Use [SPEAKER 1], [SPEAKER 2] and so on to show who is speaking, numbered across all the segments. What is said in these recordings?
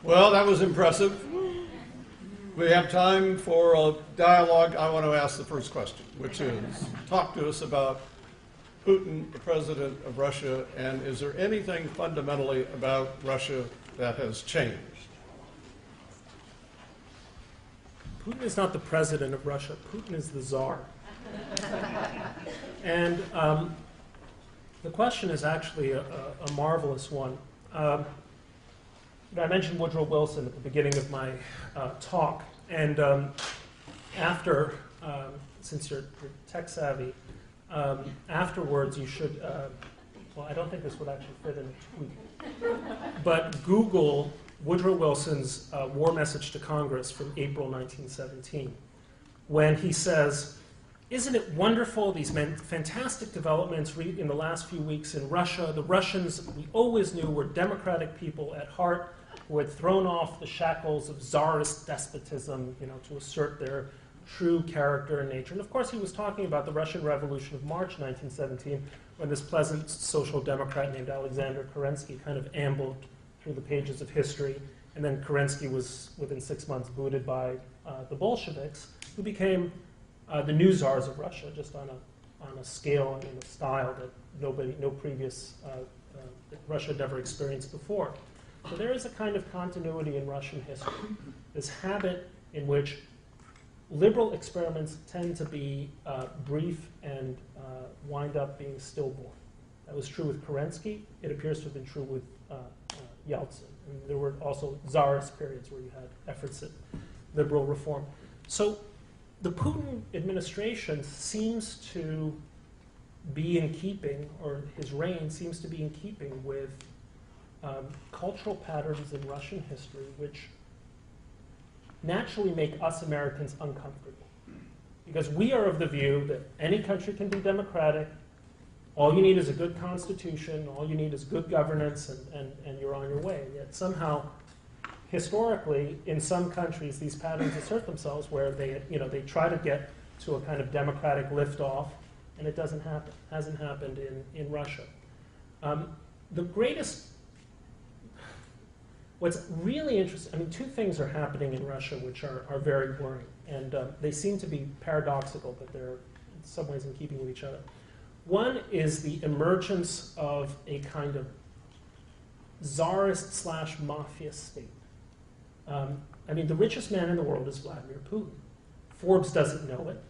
[SPEAKER 1] Well, that was impressive. We have time for a dialogue. I want to ask the first question, which is, talk to us about Putin, the president of Russia, and is there anything fundamentally about Russia that has changed?
[SPEAKER 2] Putin is not the president of Russia. Putin is the Tsar. And the question is actually a marvelous one. I mentioned Woodrow Wilson at the beginning of my talk, and after, since you're tech savvy, afterwards you should, well, I don't think this would actually fit in a tweet, but Google Woodrow Wilson's war message to Congress from April 1917, when he says, "Isn't it wonderful, these fantastic developments in the last few weeks in Russia? The Russians, we always knew, were democratic people at heart who had thrown off the shackles of czarist despotism, to assert their true character and nature." And of course, he was talking about the Russian Revolution of March 1917, when this pleasant social democrat named Alexander Kerensky kind of ambled through the pages of history. And then Kerensky was, within 6 months, booted by the Bolsheviks, who became the new czars of Russia, just on a scale and in a style that no previous Russia had ever experienced before. So there is a kind of continuity in Russian history, this habit in which liberal experiments tend to be brief and wind up being stillborn. That was true with Kerensky. It appears to have been true with Yeltsin. And there were also czarist periods where you had efforts at liberal reform. So the Putin administration seems to be in keeping, or his reign seems to be in keeping with cultural patterns in Russian history which naturally make us Americans uncomfortable. Because we are of the view that any country can be democratic, all you need is a good constitution, all you need is good governance, and you're on your way. And yet somehow, historically, in some countries, these patterns assert themselves where they try to get to a kind of democratic liftoff, and it doesn't happen. It hasn't happened in Russia. What's really interesting, two things are happening in Russia which are very worrying, and they seem to be paradoxical, but they're in some ways in keeping with each other. One is the emergence of a kind of czarist/mafia state. The richest man in the world is Vladimir Putin. Forbes doesn't know it,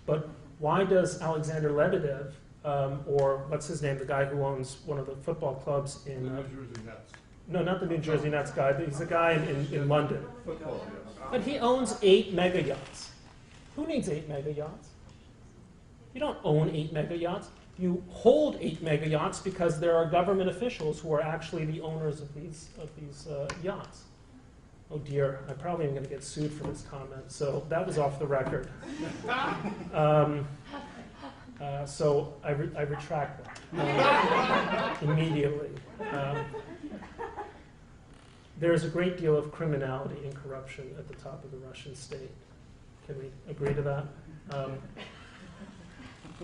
[SPEAKER 2] but why does Alexander Lebedev, or what's his name, the guy who owns one of the football clubs in...
[SPEAKER 1] The New Jersey Nets.
[SPEAKER 2] No, not the New Jersey Nets guy. He's a guy in London.
[SPEAKER 1] Football, yes.
[SPEAKER 2] But he owns 8 mega yachts. Who needs 8 mega yachts? You don't own 8 mega yachts. You hold 8 mega yachts because there are government officials who are actually the owners of these yachts. Oh dear, I probably am going to get sued for this comment, so that was off the record. So I retract that immediately. There's a great deal of criminality and corruption at the top of the Russian state. Can we agree to that?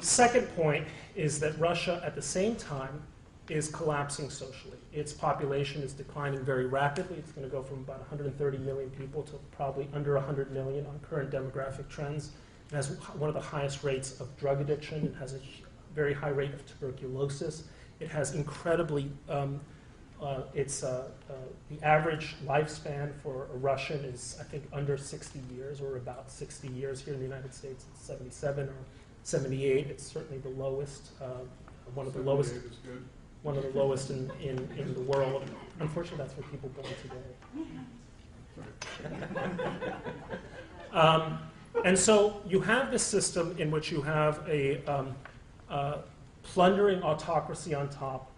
[SPEAKER 2] Second point is that Russia, at the same time, is collapsing socially. Its population is declining very rapidly. It's going to go from about 130 million people to probably under 100 million on current demographic trends. It has one of the highest rates of drug addiction. It has a very high rate of tuberculosis. It has incredibly, the average lifespan for a Russian is, I think, under 60 years, or about 60 years. Here in the United States, it's 77 or 78. It's certainly the lowest, one of the lowest.
[SPEAKER 1] Is good.
[SPEAKER 2] One of the lowest in the world. Unfortunately, that's for people born today. And so you have this system in which you have a plundering autocracy on top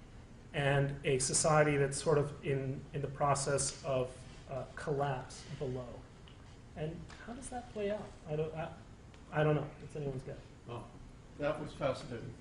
[SPEAKER 2] and a society that's sort of in the process of collapse below. And how does that play out? I don't know. It's anyone's guess.
[SPEAKER 1] Oh, that was fascinating.